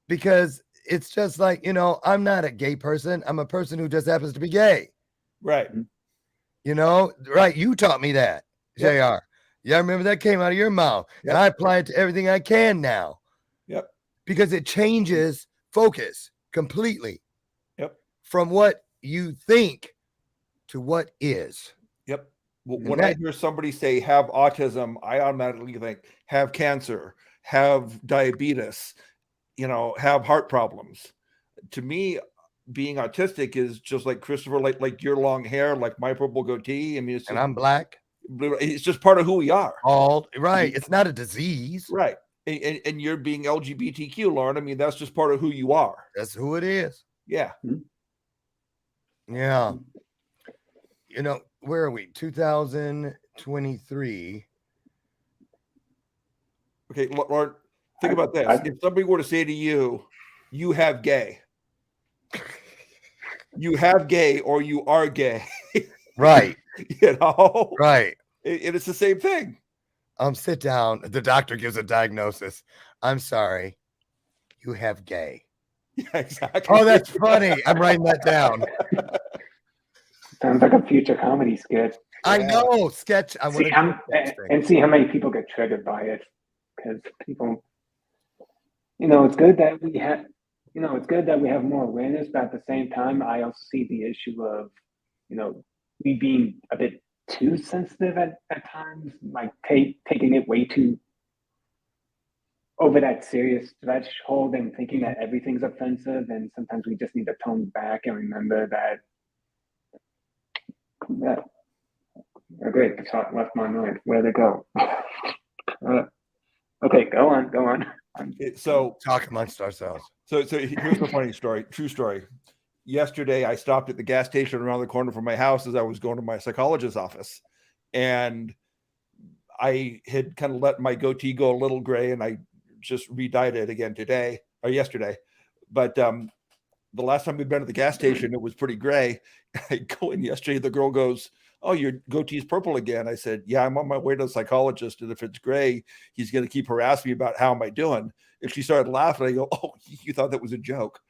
Because it's just like, you know, I'm not a gay person. I'm a person who just happens to be gay.
Right.
You know, right. You taught me that,
Yep.
JR. Yeah, I remember that came out of your mouth. Yep. And I apply it to everything I can now.
Yep.
Because it changes focus completely.
Yep.
From what you think to what is.
Yep. Well, when I hear somebody say have autism, I automatically think have cancer, have diabetes, you know, have heart problems. To me, being autistic is just like Christopher, like your long hair, like my purple goatee. I mean, it's just,
and I'm black.
It's just part of who we are.
All right. It's not a disease.
Right. And you're being LGBTQ, Lauren. I mean, that's just part of who you are.
That's who it is.
Yeah.
Yeah. You know, where are we? 2023.
Okay, Lauren, think about this. If somebody were to say to you, you have gay, you have gay or you are gay.
Right.
You know?
Right.
It's the same thing.
Sit down. The doctor gives a diagnosis. I'm sorry. You have gay.
Yeah, exactly.
Oh, that's funny. I'm writing that down.
Sounds like a future comedy skit.
I know. Sketch. I want
to see how many people get triggered by it. Because people, you know, it's good that we have, you know, it's good that we have more awareness, but at the same time, I also see the issue of, you know, we being a bit too sensitive at times, like taking it way too over that serious threshold and thinking that everything's offensive. And sometimes we just need to tone back and remember that. Yeah. Oh, great. The thought left my mind. Where'd it go? Okay, go on.
So
talk amongst ourselves.
So here's a funny story, true story. Yesterday, I stopped at the gas station around the corner from my house as I was going to my psychologist's office. And I had kind of let my goatee go a little gray, and I just re-dyed it again yesterday. But the last time we'd been at the gas station, it was pretty gray. I go in yesterday, the girl goes, "Oh, your goatee's purple again." I said, "Yeah, I'm on my way to the psychologist, and if it's gray, he's going to keep harassing me about how am I doing." And she started laughing. I go, "Oh, you thought that was a joke?"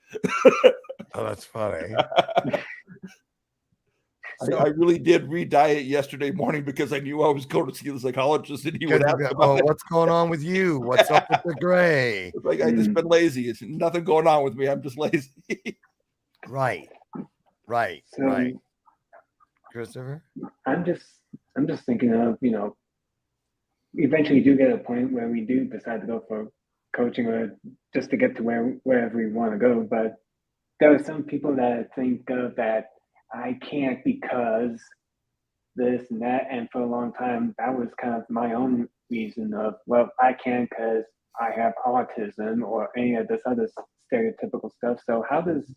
Oh, that's funny.
I really did re-dye it yesterday morning because I knew I was going to see the psychologist, and he would ask about it.
What's going on with you? What's up with the gray?
Like, I just been lazy. It's nothing going on with me. I'm just lazy.
Right.
So,
Christopher?
I'm just thinking of, you know, eventually do get a point where we do decide to go for coaching or just to get to wherever we want to go. But there are some people that think of that I can't because this and that. And for a long time, that was kind of my own reason of, well, I can't because I have autism or any of this other stereotypical stuff. So how does,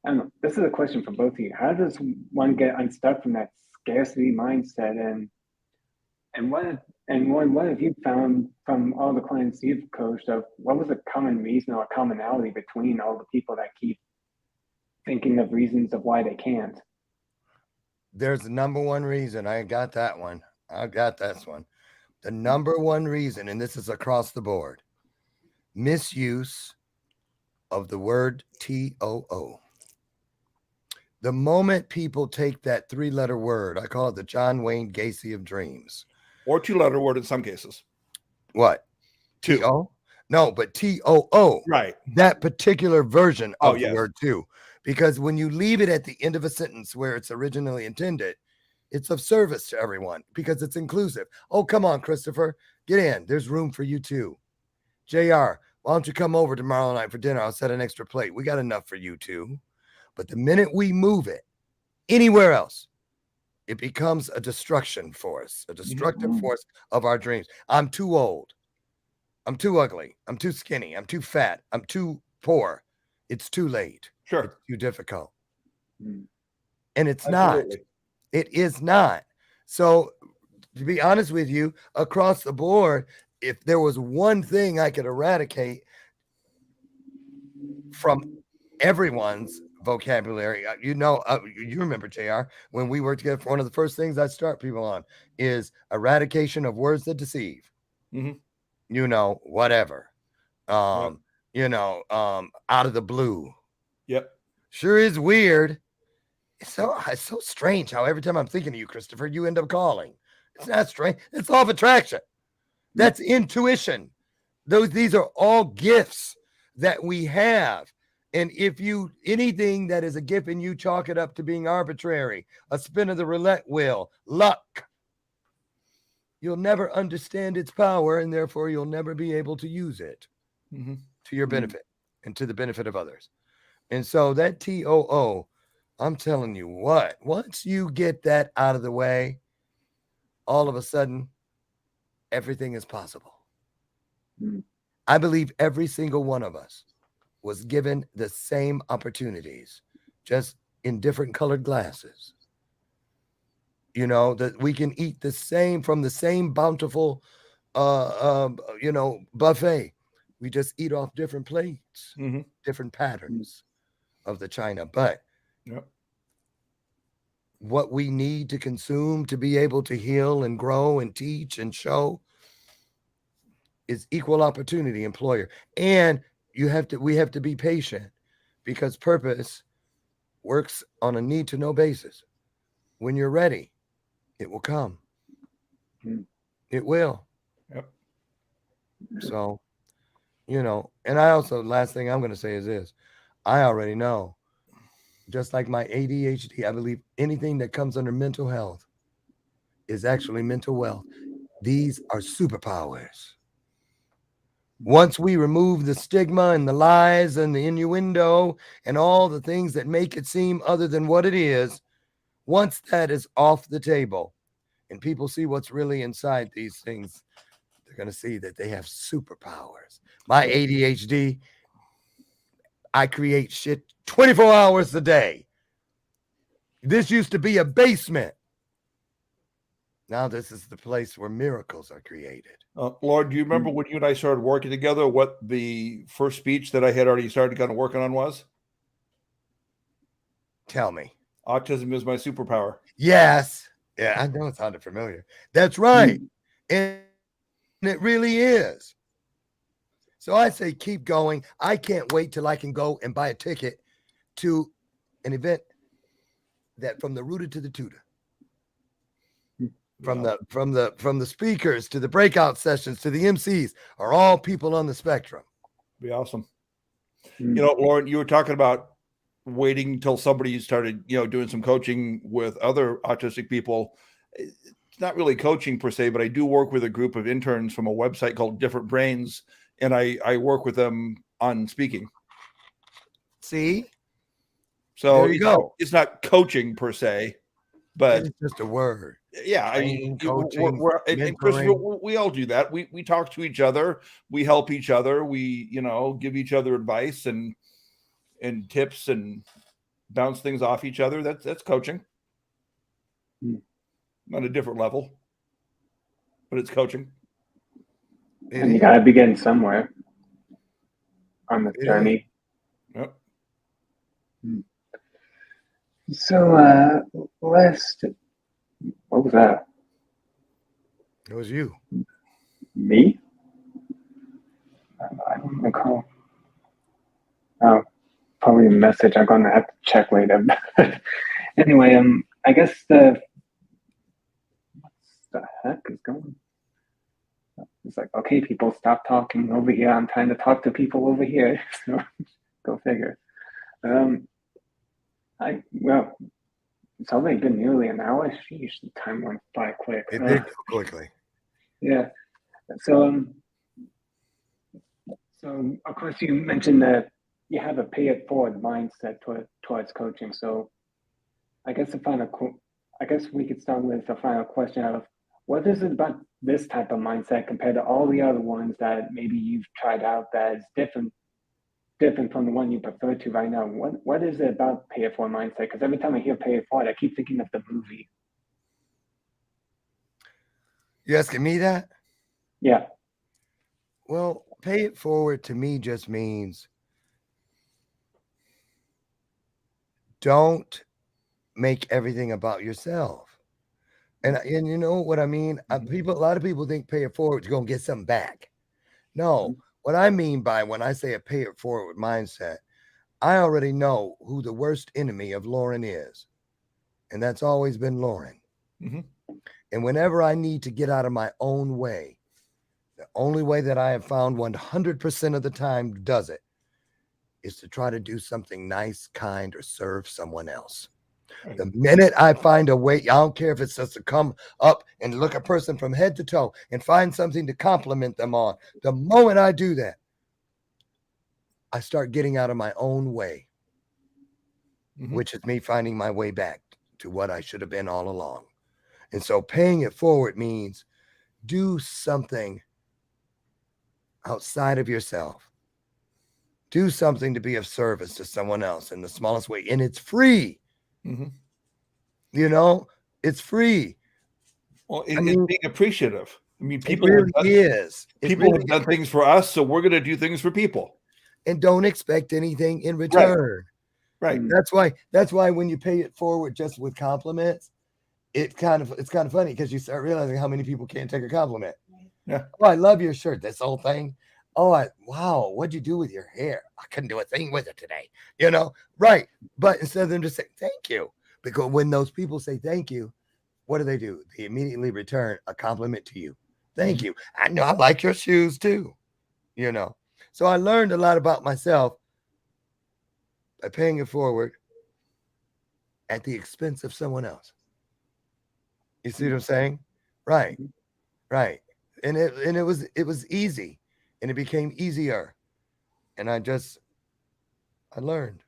I don't know, this is a question for both of you. How does one get unstuck from that scarcity mindset? And And what have you found from all the clients you've coached of what was a common reason or commonality between all the people that keep thinking of reasons of why they can't?
There's the number one reason. I got that one. I got this one. The number one reason, and this is across the board, misuse of the word TOO. The moment people take that 3-letter word, I call it the John Wayne Gacy of dreams.
Or 2-letter word in some cases.
What?
2.
T-O? No, but TOO.
Right.
That particular version of the
yes.
word too. Because when you leave it at the end of a sentence where it's originally intended, it's of service to everyone because it's inclusive. Oh, come on, Christopher. Get in. There's room for you too. JR, why don't you come over tomorrow night for dinner? I'll set an extra plate. We got enough for you too. But the minute we move it anywhere else, it becomes a destruction force, a destructive force of our dreams. I'm too old. I'm too ugly. I'm too skinny. I'm too fat. I'm too poor. It's too late.
Sure.
It's too difficult.
Mm.
And it's
Absolutely.
not. It is not. So, to be honest with you, across the board, if there was one thing I could eradicate from everyone's vocabulary, you remember, JR, when we worked together, one of the first things I start people on is eradication of words that deceive.
Mm-hmm.
Whatever. Out of the blue.
Yep.
Sure is weird. It's so strange how every time I'm thinking of you, Christopher, you end up calling. It's not strange. It's law of attraction. That's intuition. These are all gifts that we have. And if anything that is a gift and you chalk it up to being arbitrary, a spin of the roulette wheel, luck, you'll never understand its power, and therefore you'll never be able to use it to your benefit and to the benefit of others. And so that TOO, I'm telling you what, once you get that out of the way, all of a sudden, everything is possible. I believe every single one of us was given the same opportunities, just in different colored glasses. That we can eat from the same bountiful, buffet. We just eat off different plates, different patterns of the china. But what we need to consume to be able to heal and grow and teach and show is equal opportunity employer. And we have to be patient because purpose works on a need to know basis. When you're ready, it will come. It will.
Yep.
So, and I also, last thing I'm going to say is this. I already know, just like my ADHD, I believe anything that comes under mental health is actually mental wealth. These are superpowers. Once we remove the stigma and the lies and the innuendo and all the things that make it seem other than what it is, once that is off the table and people see what's really inside these things, they're going to see that they have superpowers. My ADHD, I create shit 24 hours a day. This used to be a basement. Now this is the place where miracles are created.
Loren, do you remember when you and I started working together, what the first speech that I had already started kind of working on was?
Tell me.
Autism is my superpower.
Yes. Yeah, I know it sounded familiar. That's right. And it really is. So I say keep going. I can't wait till I can go and buy a ticket to an event that from the rooter to the tutor. From the speakers to the breakout sessions to the MCs are all people on the spectrum.
Be awesome. Loren, you were talking about waiting until somebody started, doing some coaching with other autistic people. It's not really coaching per se, but I do work with a group of interns from a website called Different Brains, and I work with them on speaking.
See?
So there you go. It's not coaching per se, but
it's just a word.
Yeah,
coaching,
and Chris, we all do that. We talk to each other, we help each other, we give each other advice and tips and bounce things off each other. That's coaching on a different level. but it's coaching.
And you got to begin somewhere on the journey.
Yep.
So, what was that?
It was you.
Me? I don't recall. Oh, probably a message. I'm going to have to check later. Anyway, I guess what the heck is going on? It's like, okay, people, stop talking over here. I'm trying to talk to people over here. So go figure. Well, it's already been nearly an hour. Sheesh, the time went by quick.
It did go quickly.
Yeah. So, so of course you mentioned that you have a pay it forward mindset towards coaching. So I guess I guess we could start with the final question of what is it about this type of mindset compared to all the other ones that maybe you've tried out that is different from the one you prefer to right now? What is it about pay it forward mindset? Because every time I hear pay it forward, I keep thinking of the movie.
You asking me that?
Yeah.
Well, pay it forward to me just means don't make everything about yourself. And you know what I mean? A lot of people think pay it forward is going to get something back. No, what I mean by when I say a pay it forward mindset, I already know who the worst enemy of Loren is. And that's always been Loren.
Mm-hmm.
And whenever I need to get out of my own way, the only way that I have found 100% of the time does it is to try to do something nice, kind, or serve someone else. Right. The minute I find a way, I don't care if it's just to come up and look a person from head to toe and find something to compliment them on. The moment I do that, I start getting out of my own way, which is me finding my way back to what I should have been all along. And so paying it forward means do something outside of yourself. Do something to be of service to someone else in the smallest way. And it's free.
Mm-hmm.
You know, it's free.
Well, it's being appreciative. I mean, people
have
done things for us, so we're going to do things for people.
And don't expect anything in return.
Right.
That's why when you pay it forward just with compliments, it's kind of funny because you start realizing how many people can't take a compliment.
Yeah.
Oh, I love your shirt. This whole thing. Oh, wow. What'd you do with your hair? I couldn't do a thing with it today. You know, right. But instead of them just saying thank you, because when those people say thank you, what do? They immediately return a compliment to you. Thank you. I know I like your shoes too. You know, so I learned a lot about myself by paying it forward at the expense of someone else. You see what I'm saying? Right. Right. And it was easy, and it became easier. And I learned.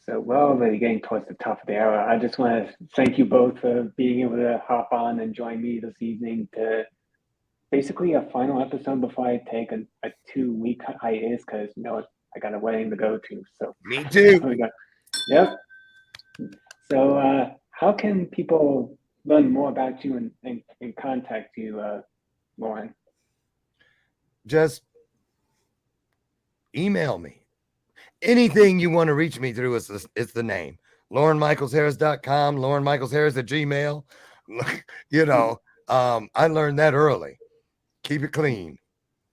So we're already getting towards the top of the hour. I just want to thank you both for being able to hop on and join me this evening to basically a final episode before I take a 2-week hiatus because I got a wedding to go to. So
me too.
Yep. So how can people learn more about you and contact you, Loren?
Just email me. Anything you want to reach me through is the name. LorenMichaelsHarris.com, LorenMichaelsHarris@gmail. You know, I learned that early. Keep it clean.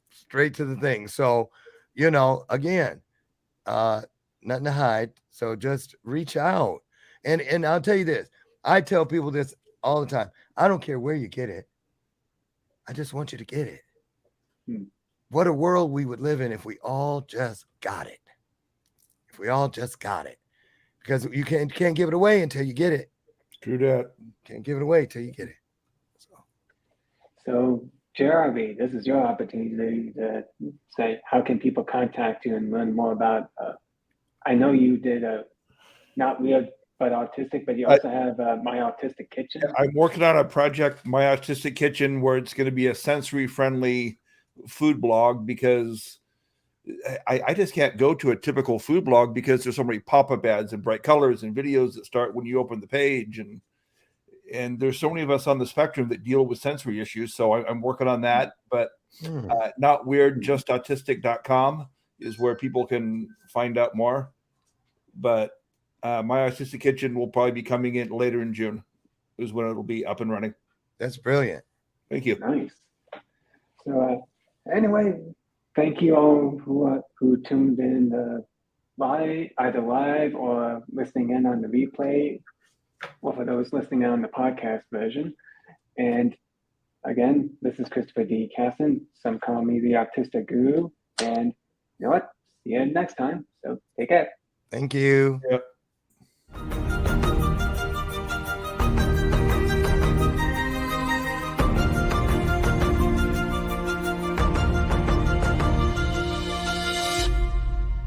Straight to the thing. So, again, nothing to hide. So just reach out. And I'll tell you this. I tell people this all the time. I don't care where you get it. I just want you to get it. What a world we would live in if we all just got it. If we all just got it. Because you can't give it away until you get it.
True that.
Can't give it away till you get it.
So Jeremy, this is your opportunity to say, how can people contact you and learn more about, I know you did not weird, but autistic, but you also have My Autistic Kitchen.
I'm working on a project, My Autistic Kitchen, where it's going to be a sensory friendly food blog because I just can't go to a typical food blog because there's so many pop-up ads and bright colors and videos that start when you open the page, and there's so many of us on the spectrum that deal with sensory issues. So I'm working on that, but not weird, just autistic.com is where people can find out more. But my Autistic Kitchen will probably be coming in later in June is when it'll be up and running.
That's brilliant.
Thank you.
Nice. So anyway, thank you all who tuned in either live or listening in on the replay, or for those listening on the podcast version. And again, this is Christopher D. Casson. Some call me the Autistic Guru. And you know what? See you next time. So take care.
Thank you.
Yep.